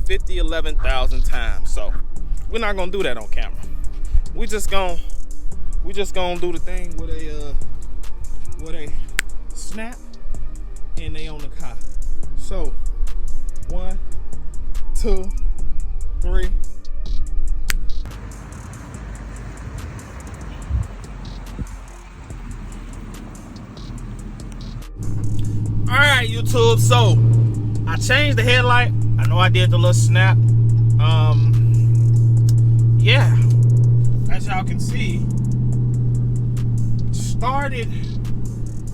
11,000 times. So we're not gonna do that on camera. We just gonna do the thing where they snap and they on the car. So 1, 2, 3. All right, YouTube. So I changed the headlight. I know I did the little snap. Yeah, as y'all can see, started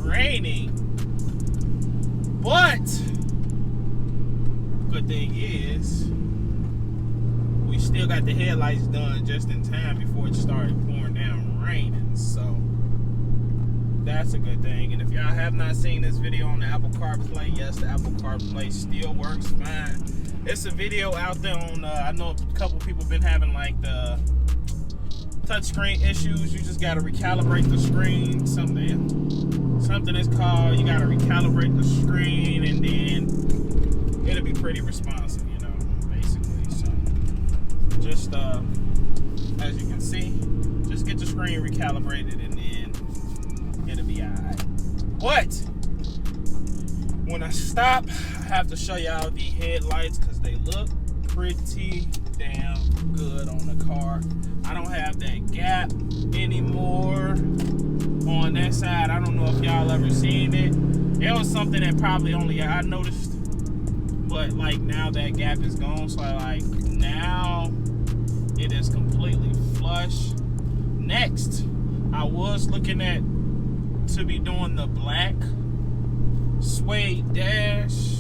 raining, but good thing is we still got the headlights done just in time before it started pouring down raining. So that's a good thing. And if y'all have not seen this video on the Apple CarPlay, yes, the Apple CarPlay still works fine. It's a video out there on, I know a couple people been having like the touchscreen issues. You just got to recalibrate the screen. Something is called, you got to recalibrate the screen, and then it'll be pretty responsive, you know, basically. So just, as you can see, just get the screen recalibrated and then it'll be alright. But when I stop, I have to show y'all the headlights because they look pretty damn good on the car. I don't have that gap anymore on that side. I don't know if y'all ever seen it. It was something that probably only I noticed, but like now that gap is gone. So like now it is completely flush. Next, I was looking at to be doing the black suede dash.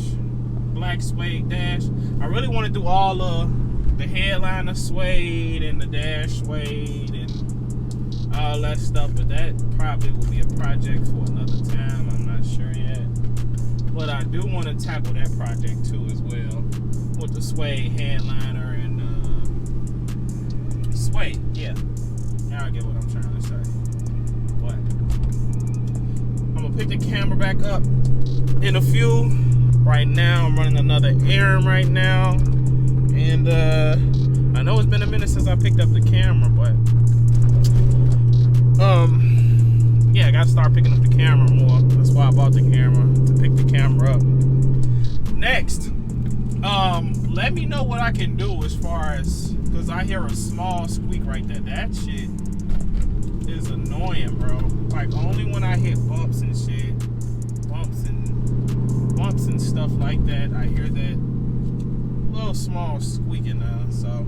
I really want to do all of the headliner suede and the dash suede and all that stuff, but that probably will be a project for another time. I'm not sure yet, but I do want to tackle that project too as well with the suede headliner and suede. Yeah, now I get what I'm trying to say. But I'm gonna pick the camera back up in a few. Right now I'm running another errand right now, and I know it's been a minute since I picked up the camera, but yeah, I gotta start picking up the camera more. That's why I bought the camera, to pick the camera up. Next, let me know what I can do as far as, because I hear a small squeak right there. That shit is annoying, bro. Like only when I hit bumps and shit, bumps and stuff like that, I hear that little small squeaking now. So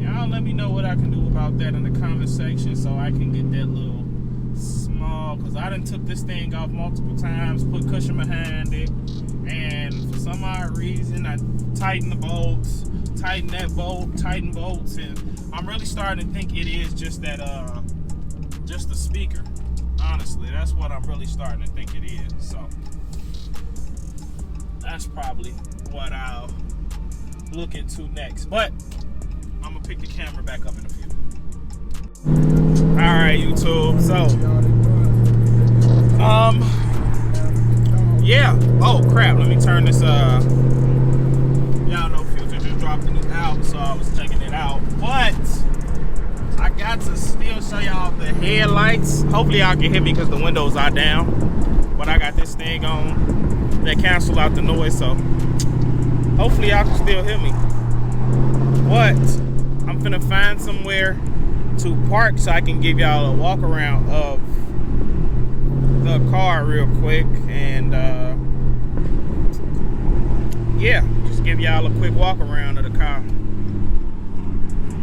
y'all let me know what I can do about that in the comment section so I can get that little small, because I done took this thing off multiple times, put cushion behind it, and for some odd reason I tighten the bolts, tighten that bolt, tighten bolts, and I'm really starting to think it is just that just the speaker. Honestly, that's what I'm really starting to think it is. So that's probably what I'll look into next. But I'm gonna pick the camera back up in a few. Alright, YouTube. So yeah. Oh crap, let me turn this y'all know Future just dropped the new album, so I was checking it out. But I got to still show y'all the headlights. Hopefully y'all can hear me because the windows are down. But I got this thing on that cancel out the noise, so hopefully y'all can still hear me. But I'm finna find somewhere to park so I can give y'all a walk around of the car real quick, and yeah, just give y'all a quick walk around of the car,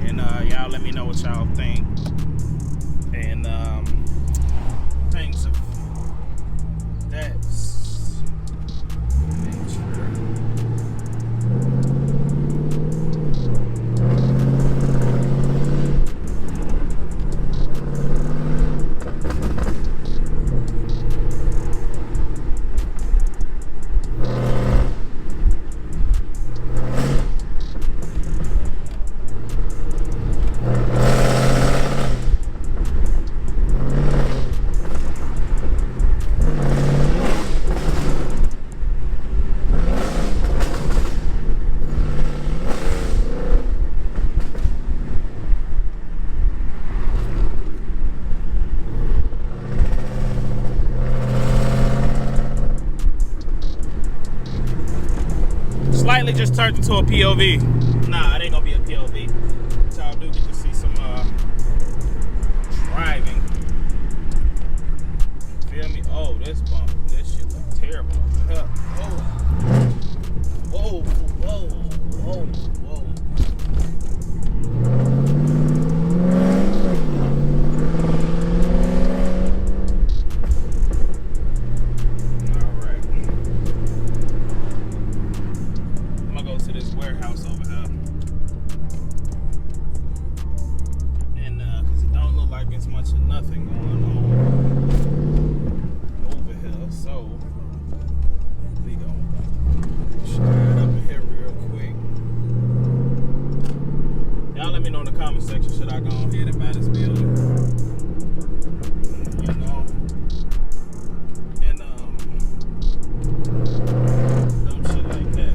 and y'all let me know what y'all think, and things of that nature. slightly just turned into a POV. Nah, it ain't gonna be a POV. Y'all do get to see some driving. Feel me? Oh, this bump. This shit look terrible. Whoa, whoa, whoa, whoa. Alright. I'm gonna go to this warehouse over here. And cause it don't look like it's much of nothing going on over here. So we gonna slide up in here real quick. Y'all let me know in the comment section, should I go ahead and buy this building? You know? And dumb shit like that.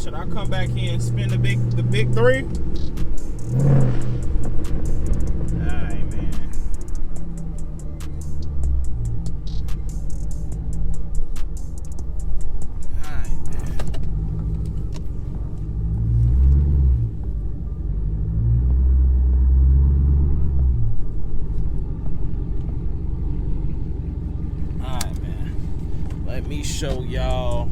Should I come back here and spin the big three? Alright, man. Alright, man. Alright, man. Let me show y'all.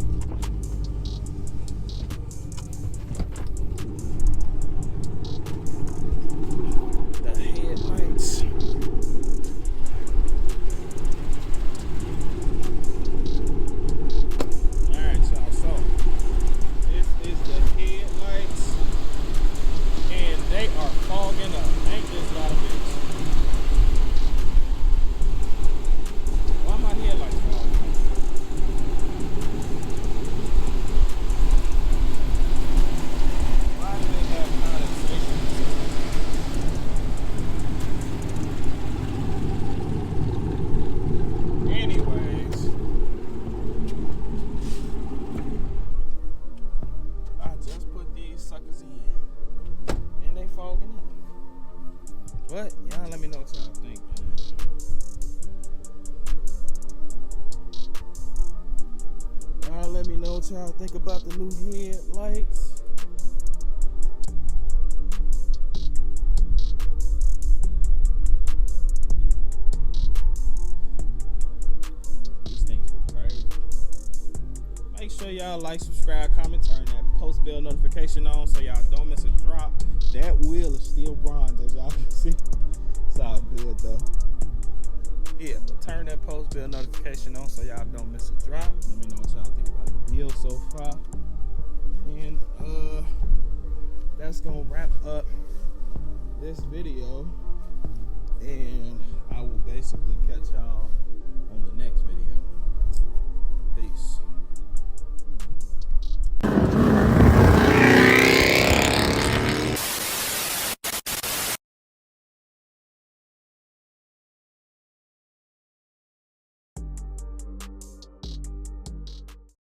But y'all let me know what y'all think, man. Y'all let me know what y'all think about the new headlights. These things look crazy. Make sure y'all like, subscribe, comment, turn that post bell notification on so y'all don't miss a drop. That wheel is still bronze, as y'all can see. It's all good though. Yeah, but turn that post bell notification on so y'all don't miss a drop. Let me know what y'all think about the build so far. And that's gonna wrap up this video. And I will basically catch y'all on the next video. Peace.